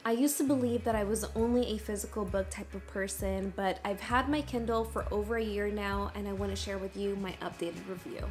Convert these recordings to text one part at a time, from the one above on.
I used to believe that I was only a physical book type of person, but I've had my Kindle for over a year now, and I want to share with you my updated review.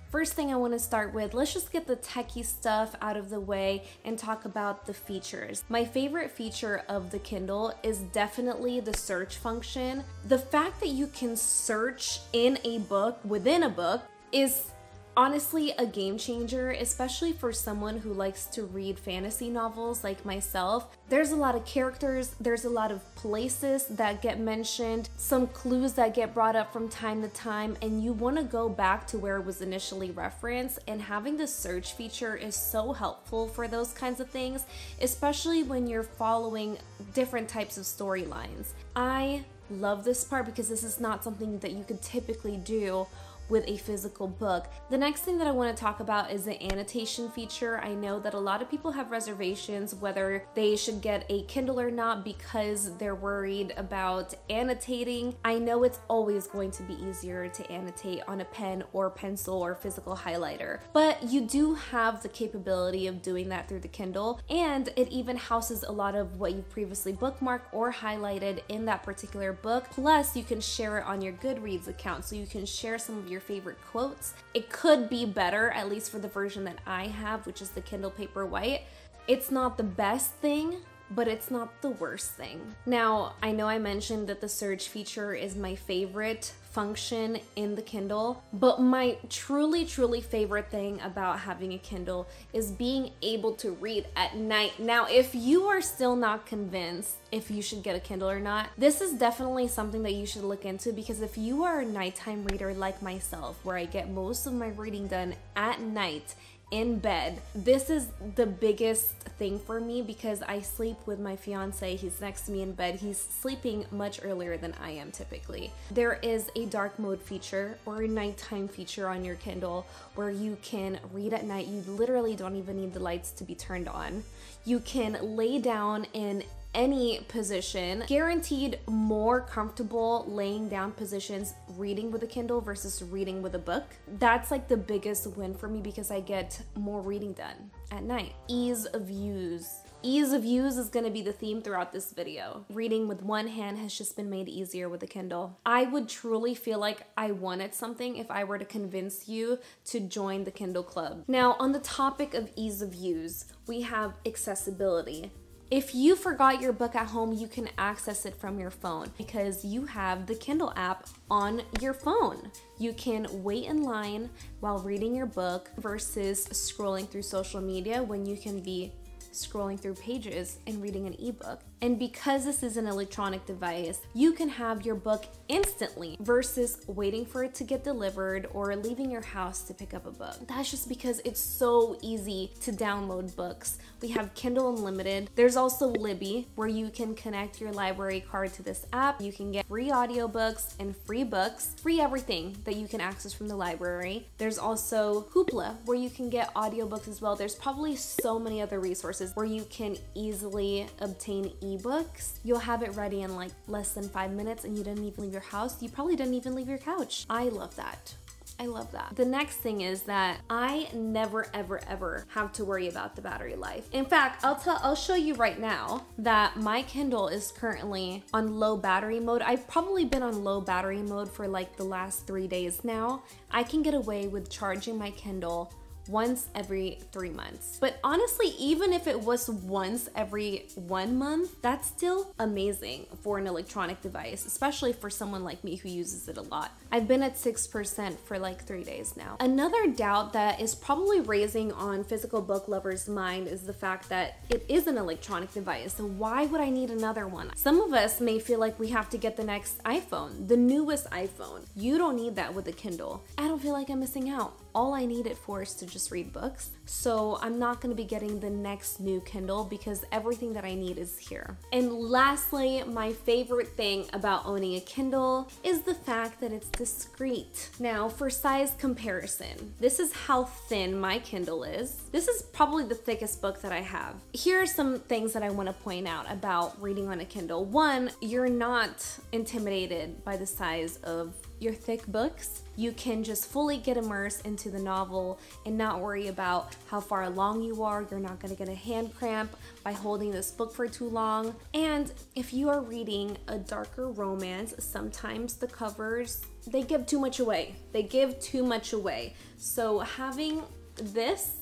First thing I want to start with, let's just get the techie stuff out of the way and talk about the features. My favorite feature of the Kindle is definitely the search function. The fact that you can search in a book within a book is honestly a game changer, especially for someone who likes to read fantasy novels like myself. There's a lot of characters, there's a lot of places that get mentioned, some clues that get brought up from time to time, and you want to go back to where it was initially referenced, and having the search feature is so helpful for those kinds of things, especially when you're following different types of storylines. I love this part because this is not something that you could typically do with a physical book. The next thing that I want to talk about is the annotation feature. I know that a lot of people have reservations whether they should get a Kindle or not because they're worried about annotating. I know it's always going to be easier to annotate on a pen or pencil or physical highlighter, but you do have the capability of doing that through the Kindle, and it even houses a lot of what you've previously bookmarked or highlighted in that particular book. Plus, you can share it on your Goodreads account, so you can share some of your favorite quotes. It could be better, at least for the version that I have, which is the Kindle Paperwhite. It's not the best thing, but it's not the worst thing. Now, I know I mentioned that the search feature is my favorite function in the Kindle, but my truly favorite thing about having a Kindle is being able to read at night. Now, if you are still not convinced if you should get a Kindle or not, this is definitely something that you should look into, because if you are a nighttime reader like myself, where I get most of my reading done at night in bed, this is the biggest thing for me because I sleep with my fiance. He's next to me in bed. He's sleeping much earlier than I am typically. There is a dark mode feature or a nighttime feature on your Kindle where you can read at night. You literally don't even need the lights to be turned on. You can lay down in any position, guaranteed more comfortable laying down positions reading with a Kindle versus reading with a book. That's like the biggest win for me because I get more reading done at night. Ease of use. Ease of use is going to be the theme throughout this video. Reading with one hand has just been made easier with a Kindle. I would truly feel like I wanted something if I were to convince you to join the Kindle Club. Now, on the topic of ease of use, we have accessibility. If you forgot your book at home, you can access it from your phone because you have the Kindle app on your phone. You can wait in line while reading your book versus scrolling through social media when you can be scrolling through pages and reading an ebook. And because this is an electronic device, you can have your book instantly versus waiting for it to get delivered or leaving your house to pick up a book. That's just because it's so easy to download books. We have Kindle Unlimited. There's also Libby, where you can connect your library card to this app. You can get free audiobooks and free books, free everything that you can access from the library. There's also Hoopla, where you can get audiobooks as well. There's probably so many other resources where you can easily obtain ebooks. You'll have it ready in like less than 5 minutes and you didn't even leave your house. You probably didn't even leave your couch. I love that. I love that. The next thing is that I never ever have to worry about the battery life. In fact, I'll show you right now that my Kindle is currently on low battery mode. I've probably been on low battery mode for like the last 3 days now. I can get away with charging my Kindle once every 3 months. But honestly, even if it was once every 1 month, that's still amazing for an electronic device, especially for someone like me who uses it a lot. I've been at 6% for like 3 days now. Another doubt that is probably raising on physical book lovers' mind is the fact that it is an electronic device. So why would I need another one? Some of us may feel like we have to get the next iPhone, the newest iPhone. You don't need that with a Kindle. I don't feel like I'm missing out. All I need it for is to just read books. So I'm not going to be getting the next new Kindle because everything that I need is here. And lastly, my favorite thing about owning a Kindle is the fact that it's discreet. Now, for size comparison, this is how thin my Kindle is. This is probably the thickest book that I have. Here are some things that I want to point out about reading on a Kindle. One, you're not intimidated by the size of your thick books. You can just fully get immersed into the novel and not worry about how far along you are. You're not gonna get a hand cramp by holding this book for too long. And if you are reading a darker romance, sometimes the covers, they give too much away. They give too much away. So having this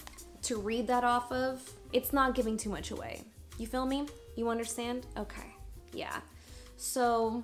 to read that off of, it's not giving too much away. You feel me? You understand? Okay, yeah. So,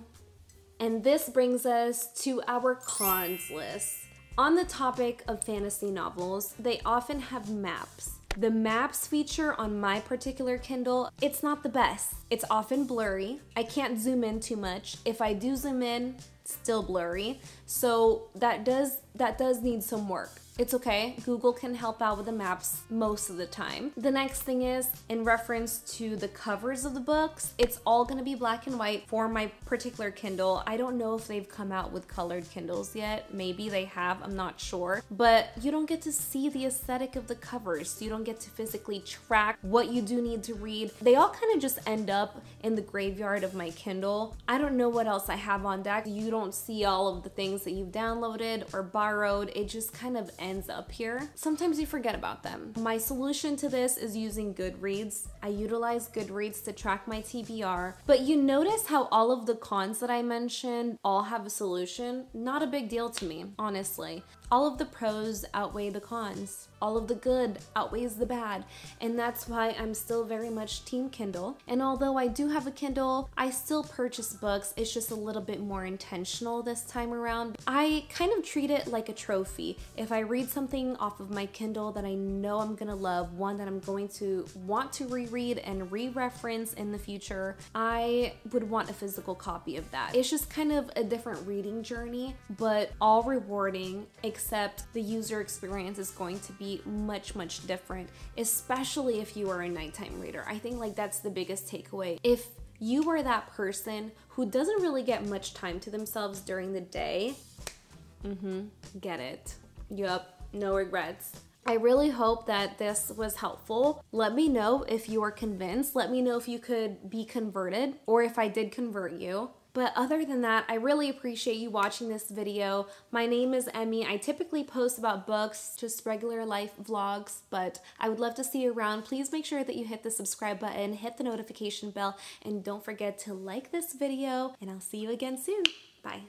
and this brings us to our cons list. On the topic of fantasy novels, they often have maps. The maps feature on my particular Kindle, it's not the best. It's often blurry. I can't zoom in too much. If I do zoom in, it's still blurry. So that does need some work. It's okay, Google can help out with the maps most of the time. The next thing is, in reference to the covers of the books, it's all gonna be black and white for my particular Kindle. I don't know if they've come out with colored Kindles yet. Maybe they have, I'm not sure. But you don't get to see the aesthetic of the covers. You don't get to physically track what you do need to read. They all kind of just end up in the graveyard of my Kindle. I don't know what else I have on deck. You don't see all of the things that you've downloaded or borrowed. It just kind of ends up here. Sometimes you forget about them. My solution to this is using Goodreads. I utilize Goodreads to track my TBR, but you notice how all of the cons that I mentioned all have a solution? Not a big deal to me, honestly. All of the pros outweigh the cons. All of the good outweighs the bad. And that's why I'm still very much team Kindle. And although I do have a Kindle, I still purchase books. It's just a little bit more intentional this time around. I kind of treat it like a trophy. If I read something off of my Kindle that I know I'm gonna love, one that I'm going to want to reread and re-reference in the future, I would want a physical copy of that. It's just kind of a different reading journey, but all rewarding, except the user experience is going to be much different, especially if you are a nighttime reader. I think like that's the biggest takeaway. If you are that person who doesn't really get much time to themselves during the day, get it. Yup, no regrets. I really hope that this was helpful. Let me know if you are convinced. Let me know if you could be converted or if I did convert you. But other than that, I really appreciate you watching this video. My name is Emmy. I typically post about books, just regular life vlogs, but I would love to see you around. Please make sure that you hit the subscribe button, hit the notification bell, and don't forget to like this video, and I'll see you again soon. Bye.